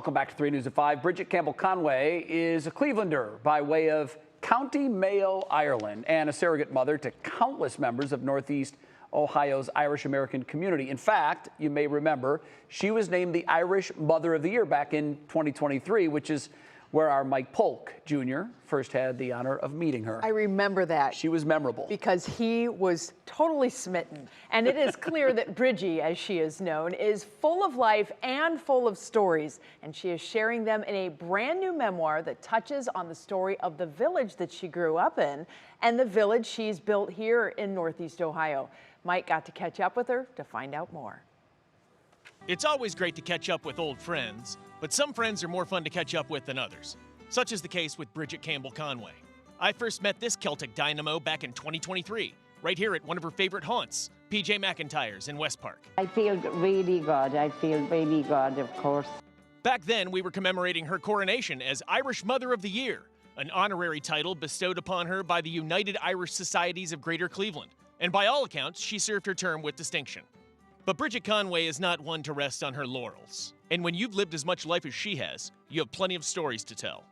Welcome back to 3 News at 5. Bridget Campbell Conway is a Clevelander by way of County Mayo, Ireland, and a surrogate mother to countless members of Northeast Ohio's Irish American community. In fact, you may remember, she was named the Irish Mother of the Year back in 2023, which is where our Mike-Polk-Jr. first had the honor of meeting her. I remember that. She was memorable. Because he was totally smitten. And it is clear that Bridgie, as she is known, is full of life and full of stories. And she is sharing them in a brand new memoir that touches on the story of the village that she grew up in and the village she's built here in Northeast Ohio. Mike got to catch up with her to find out more. It's always great to catch up with old friends, but some friends are more fun to catch up with than others. Such is the case with Bridget Campbell Conway. I first met this Celtic dynamo back in 2023, right here at one of her favorite haunts, Mcyntire's in Westpark. I feel really good. I feel really good, of course. Back then, we were commemorating her coronation as Irish Mother of the Year, an honorary title bestowed upon her by the United Irish Societies of Greater Cleveland. And by all accounts, she served her term with distinction. But Bridget Conway is not one to rest on her laurels. And when you've lived as much life as she has, you have plenty of stories to tell.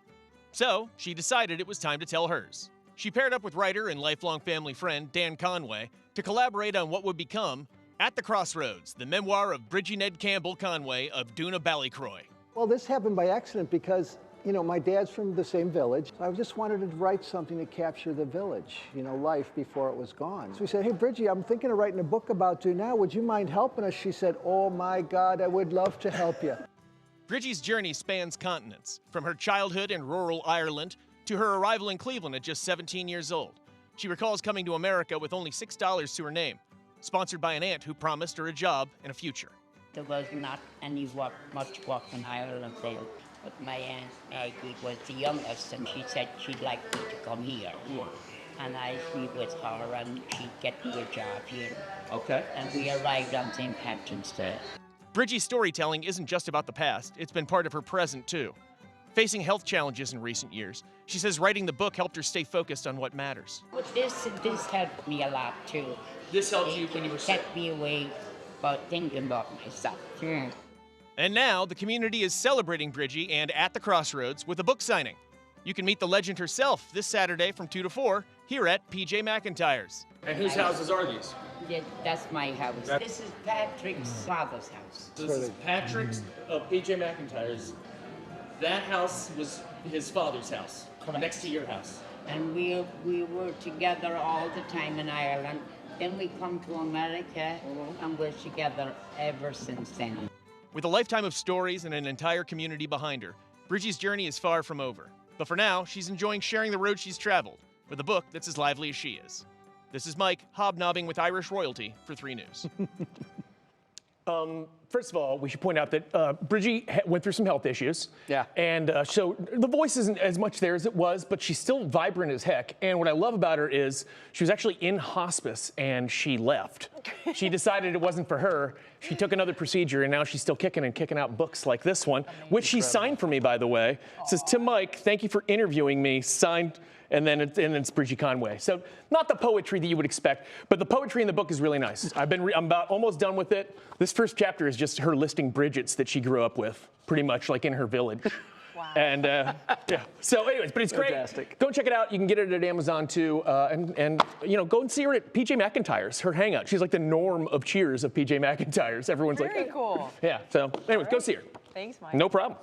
So, she decided it was time to tell hers. She paired up with writer and lifelong family friend Dan Conway to collaborate on what would become At the Crossroads, the memoir of Bridget Ned Campbell Conway of Doona Ballycroy. Well, this happened by accident because, you know, my dad's from the same village. I just wanted to write something to capture the village, you know, life before it was gone. So we said, hey, Bridgie, I'm thinking of writing a book about you now. Would you mind helping us? She said, oh my God, I would love to help you. Bridgie's journey spans continents, from her childhood in rural Ireland to her arrival in Cleveland at just 17 years old. She recalls coming to America with only $6 to her name, sponsored by an aunt who promised her a job and a future. There was not much work in Ireland there, but my aunt Maggie was the youngest, and she said she'd like me to come here. Yeah. And I lived with her, and she'd get me a job here. Okay. And we arrived on St. Patrick's Day. Bridgie's storytelling isn't just about the past, it's been part of her present too. Facing health challenges in recent years, she says writing the book helped her stay focused on what matters. But this helped me a lot too. This helped you when you were sick? Kept me away about thinking about myself. Yeah. And now, the community is celebrating Bridgie and At the Crossroads with a book signing. You can meet the legend herself this Saturday from 2 to 4 here at PJ Mcyntire's. And whose houses are these? Yeah, that's my house. This is Patrick's father's house. So this is Patrick's of PJ Mcyntire's. That house was his father's house, next to your house. And we were together all the time in Ireland. Then we come to America, and we're together ever since then. With a lifetime of stories and an entire community behind her, Bridgie's journey is far from over. But for now, she's enjoying sharing the road she's traveled with a book that's as lively as she is. This is Mike, hobnobbing with Irish royalty for 3 News. First of all, we should point out that Bridgie went through some health issues. Yeah. And so the voice isn't as much there as it was, but she's still vibrant as heck. And what I love about her is she was actually in hospice and she left. She decided it wasn't for her. She took another procedure and now she's still kicking and kicking out books like this one, which she signed for me, by the way. It says, to Mike, thank you for interviewing me, signed. And then it's Bridget Conway. So not the poetry that you would expect, but the poetry in the book is really nice. I'm about almost done with it. This first chapter is just her listing Bridgets that she grew up with, pretty much like in her village. Wow. And yeah. So anyways, but it's great. Fantastic. Go and check it out. You can get it at Amazon too. And you know, go and see her at PJ Mcyntire's, her hangout. She's like the Norm of Cheers of PJ Mcyntire's. Everyone's Very like, cool. yeah. So anyways, go see her. Thanks, Mike. No problem.